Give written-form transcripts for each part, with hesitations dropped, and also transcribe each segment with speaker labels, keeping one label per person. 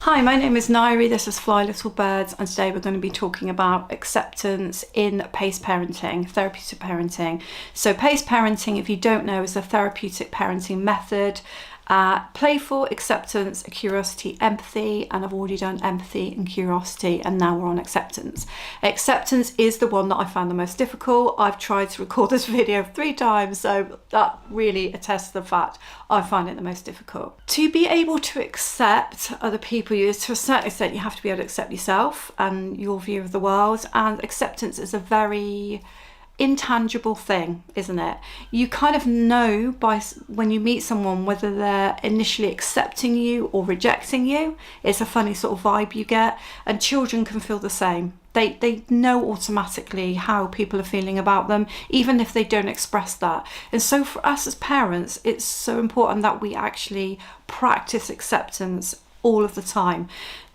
Speaker 1: Hi, my name is Nairi, this is Fly Little Birds, and today we're going to be talking about acceptance in PACE parenting, therapeutic parenting. So PACE parenting, if you don't know, is a therapeutic parenting method. Playful, acceptance, curiosity, empathy, and I've already done empathy and curiosity, and now we're on acceptance. Acceptance is the one that I found the most difficult. I've tried to record this video 3 times, so that really attests to the fact I find it the most difficult. To be able to accept other people, to a certain extent, you have to be able to accept yourself and your view of the world, and acceptance is a very intangible thing, isn't it? You kind of know when you meet someone whether they're initially accepting you or rejecting you. It's a funny sort of vibe you get, and children can feel the same. They know automatically how people are feeling about them, even if they don't express that. And so for us as parents, it's so important that we actually practice acceptance all of the time.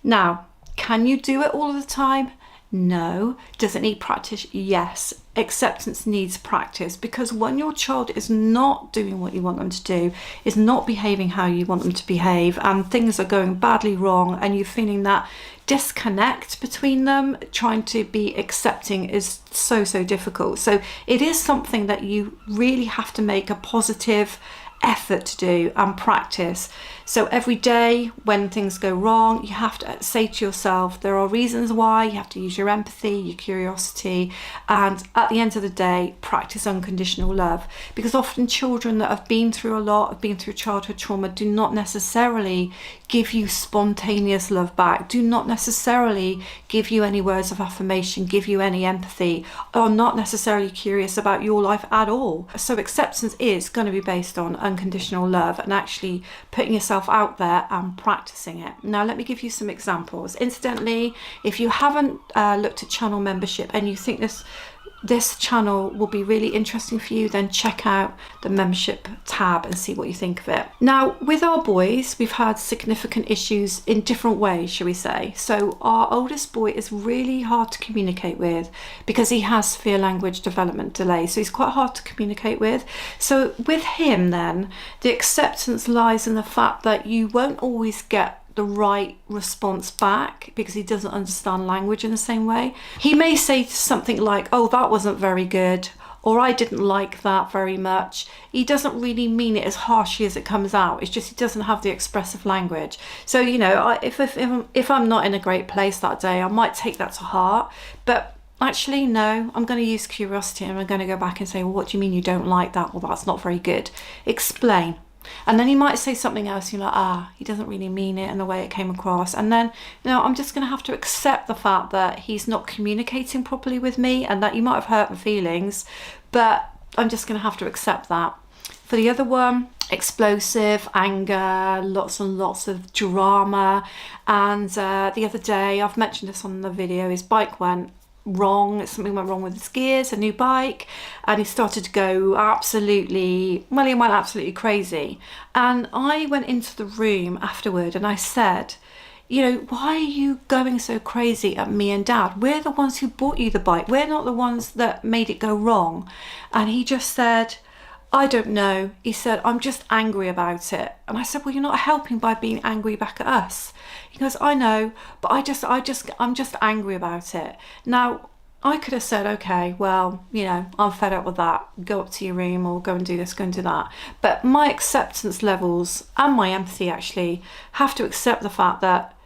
Speaker 1: Now, can you do it all of the time? No. Does it need practice? Yes. Acceptance needs practice, because when your child is not doing what you want them to do, is not behaving how you want them to behave, and things are going badly wrong, and you're feeling that disconnect between them, trying to be accepting is so difficult. So it is something that you really have to make a positive effort to do and practice. So every day when things go wrong, you have to say to yourself, there are reasons why. You have to use your empathy, your curiosity, and at the end of the day, practice unconditional love. Because often children that have been through a lot, have been through childhood trauma, do not necessarily give you spontaneous love back, do not necessarily give you any words of affirmation, give you any empathy, are not necessarily curious about your life at all. So acceptance is going to be based on unconditional love and actually putting yourself out there and practicing it. Now let me give you some examples. Incidentally, if you haven't looked at channel membership and you think this channel will be really interesting for you, then check out the membership tab and see what you think of it. Now with our boys, we've had significant issues in different ways, shall we say. So our oldest boy is really hard to communicate with because he has severe language development delay, so he's quite hard to communicate with. So with him then, the acceptance lies in the fact that you won't always get the right response back because he doesn't understand language in the same way. He may say something like, oh, that wasn't very good, or I didn't like that very much. He doesn't really mean it as harshly as it comes out. It's just he doesn't have the expressive language. So, you know, if I'm not in a great place that day, I might take that to heart. But actually, no, I'm going to use curiosity and I'm going to go back and say, well, what do you mean you don't like that? Well, that's not very good. Explain. And then he might say something else, you're like, he doesn't really mean it and the way it came across. And then, you know, I'm just going to have to accept the fact that he's not communicating properly with me and that you might have hurt my feelings, but I'm just going to have to accept that. For the other one, explosive, anger, lots and lots of drama. And the other day, I've mentioned this on the video, his bike went wrong. Something went wrong with his gears, a new bike, and he started to go absolutely crazy. And I went into the room afterward and I said, you know, why are you going so crazy at me and Dad? We're the ones who bought you the bike, we're not the ones that made it go wrong. And he just said, I don't know. He said, I'm just angry about it. And I said, well, you're not helping by being angry back at us. He goes, I know, but I'm just angry about it. Now, I could have said, okay, well, you know, I'm fed up with that. Go up to your room or go and do this, go and do that. But my acceptance levels and my empathy actually have to accept the fact that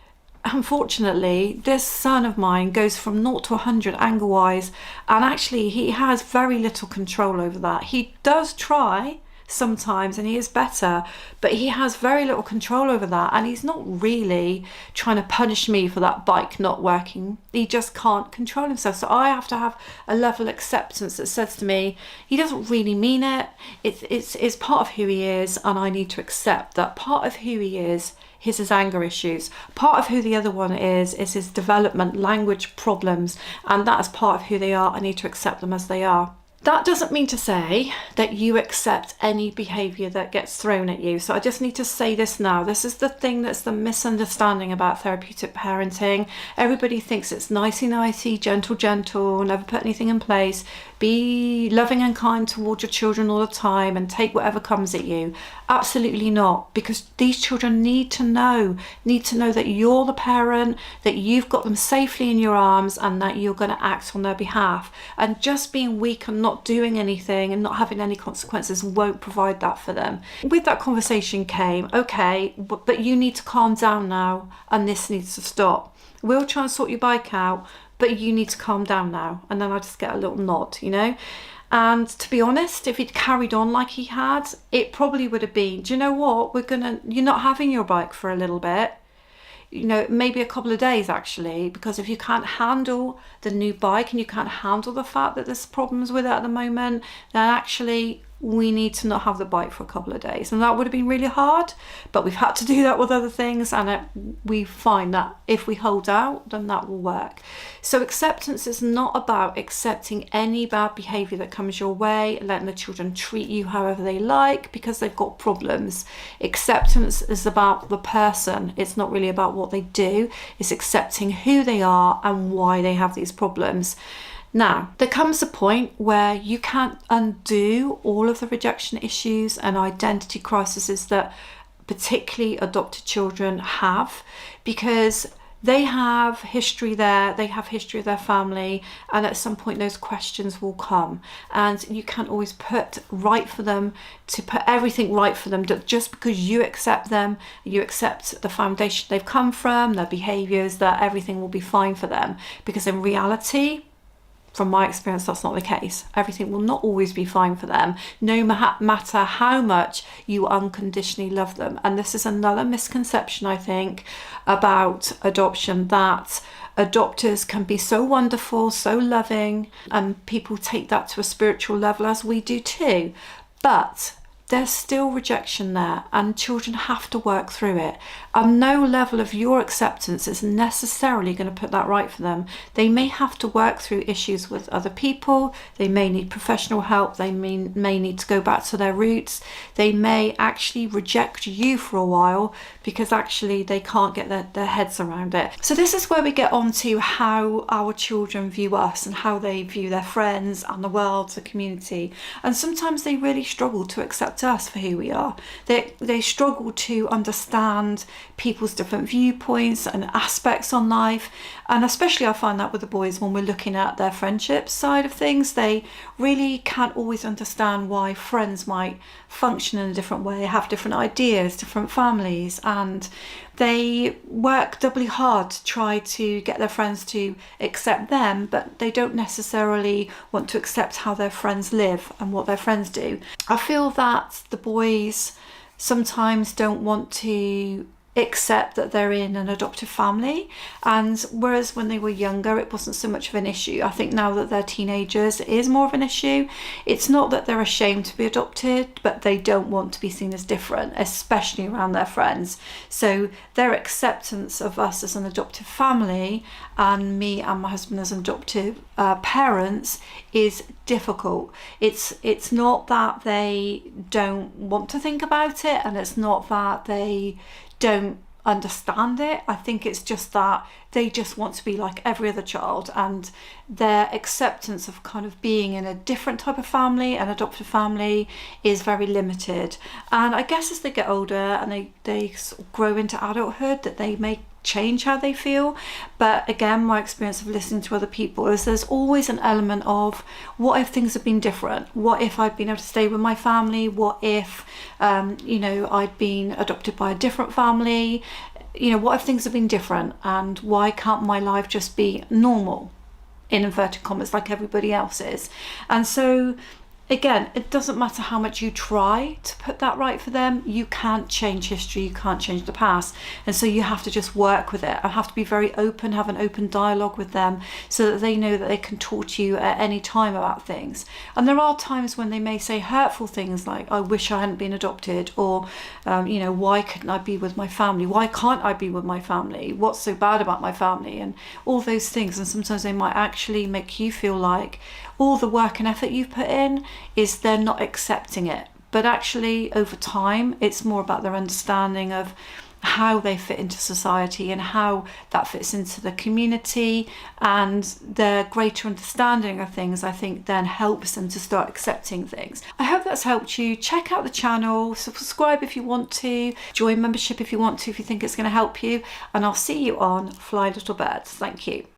Speaker 1: unfortunately, this son of mine goes from 0 to 100 anger-wise, and actually he has very little control over that. He does try sometimes and he is better, but he has very little control over that, and he's not really trying to punish me for that bike not working. He just can't control himself. So I have to have a level of acceptance that says to me, he doesn't really mean it. It's part of who he is, and I need to accept that part of who he is his anger issues. Part of who the other one is his development, language problems, and that is part of who they are. I need to accept them as they are. That doesn't mean to say that you accept any behaviour that gets thrown at you. So I just need to say this now. This is the thing that's the misunderstanding about therapeutic parenting. Everybody thinks it's nicey-nicey, gentle, never put anything in place. Be loving and kind towards your children all the time and take whatever comes at you. Absolutely not, because these children need to know that you're the parent, that you've got them safely in your arms, and that you're going to act on their behalf. And just being weak and not doing anything and not having any consequences won't provide that for them. With that conversation came, okay, but you need to calm down now, and this needs to stop. We'll try and sort your bike out, but you need to calm down now. And then I just get a little nod, you know. And to be honest, if he'd carried on like he had, it probably would have been, do you know what, you're not having your bike for a little bit, you know, maybe a couple of days actually, because if you can't handle the new bike and you can't handle the fact that there's problems with it at the moment, then actually we need to not have the bike for a couple of days. And that would have been really hard, but we've had to do that with other things, and we find that if we hold out, then that will work. So acceptance is not about accepting any bad behaviour that comes your way, letting the children treat you however they like because they've got problems. Acceptance is about the person. It's not really about what they do. It's accepting who they are and why they have these problems. Now, there comes a point where you can't undo all of the rejection issues and identity crises that particularly adopted children have, because they have history there, they have history of their family, and at some point those questions will come, and you can't always put everything right for them just because you accept them, you accept the foundation they've come from, their behaviours, that everything will be fine for them, because in reality, from my experience, that's not the case. Everything will not always be fine for them, no matter how much you unconditionally love them. And this is another misconception, I think, about adoption, that adopters can be so wonderful, so loving, and people take that to a spiritual level, as we do too. But there's still rejection there, and children have to work through it. And no level of your acceptance is necessarily going to put that right for them. They may have to work through issues with other people. They may need professional help. They may need to go back to their roots. They may actually reject you for a while because actually they can't get their heads around it. So this is where we get on to how our children view us and how they view their friends and the world, the community. And sometimes they really struggle to accept us for who we are. They struggle to understand people's different viewpoints and aspects on life, and especially I find that with the boys when we're looking at their friendship side of things. They really can't always understand why friends might function in a different way, have different ideas, different families, and they work doubly hard to try to get their friends to accept them, but they don't necessarily want to accept how their friends live and what their friends do. I feel that the boys sometimes don't want to accept that they're in an adoptive family, and whereas when they were younger it wasn't so much of an issue, I think now that they're teenagers it is more of an issue. It's not that they're ashamed to be adopted, but they don't want to be seen as different, especially around their friends. So their acceptance of us as an adoptive family and me and my husband as adoptive parents is difficult. It's not that they don't want to think about it, and it's not that they don't understand it. I think it's just that they just want to be like every other child, and their acceptance of kind of being in a different type of family, an adoptive family, is very limited. And I guess as they get older and they sort of grow into adulthood, that they may change how they feel. But again, my experience of listening to other people is there's always an element of, what if things had been different? What if I'd been able to stay with my family? What if I'd been adopted by a different family? What if things have been different, and why can't my life just be normal, in inverted commas, like everybody else's? And so again, it doesn't matter how much you try to put that right for them, you can't change history, you can't change the past. And so you have to just work with it. I have to be very open, have an open dialogue with them so that they know that they can talk to you at any time about things. And there are times when they may say hurtful things like, I wish I hadn't been adopted, or why couldn't I be with my family? Why can't I be with my family? What's so bad about my family? And all those things. And sometimes they might actually make you feel like all the work and effort you've put in is they're not accepting it. But actually over time it's more about their understanding of how they fit into society and how that fits into the community, and their greater understanding of things, I think, then helps them to start accepting things. I hope that's helped you. Check out the channel, subscribe if you want to, join membership if you want to, if you think it's going to help you, and I'll see you on Fly Little Birds. Thank you.